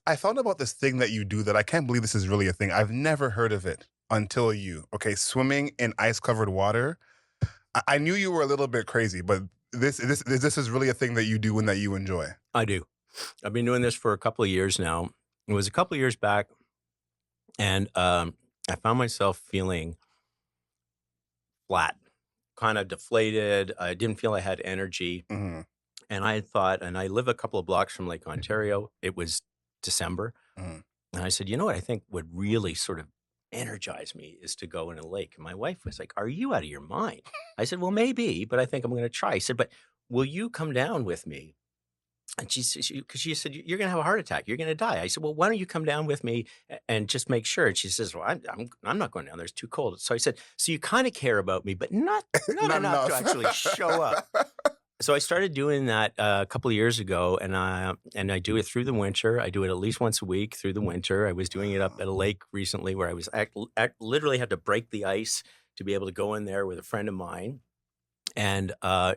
I found about this thing that you do that I can't believe this is really a thing. I've never heard of it until you. Okay, swimming in ice-covered water. I knew you were a little bit crazy, but this is really a thing that you do and that you enjoy. I do. I've been doing this for a couple of years now. It was a couple of years back, and I found myself feeling flat, kind of deflated. I didn't feel I had energy. Mhm, And I had thought, and I live a couple of blocks from Lake Ontario. It was December. mhm. And I said, you know what I think would really sort of energize me is to go in a lake. And my wife was like, are you out of your mind? I said, well, maybe, but I think I'm going to try. I said, but will you come down with me? And because she said, you're going to have a heart attack. You're going to die. I said, well, why don't you come down with me and just make sure? And she says, well, I'm not going down there. It's too cold. So I said, so you kind of care about me, but not Not enough to enough. actually show up. So I started doing that a couple of years ago, and I do it through the winter. I do it at least once a week through the winter. I was doing it up at a lake recently where I was literally had to break the ice to be able to go in there with a friend of mine, and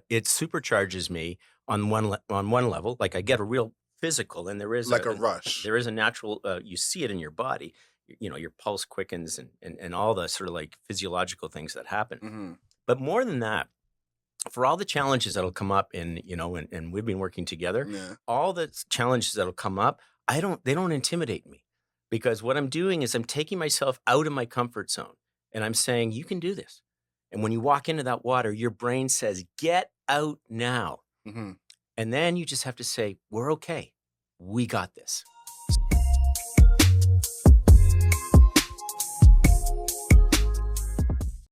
it supercharges me on on one level. Like I get a real physical, and Like a rush. there is a natural. You see it in your body. You know, your pulse quickens, and all the sort of like physiological things that happen. Mhm. But more than that, for all the challenges that'll come up and we've been working together, Yeah. all the challenges that'll come up, they don't intimidate me because what I'm doing is I'm taking myself out of my comfort zone and I'm saying, you can do this. And when you walk into that water, your brain says, get out now. Mhm. And then you just have to say, we're okay. We got this.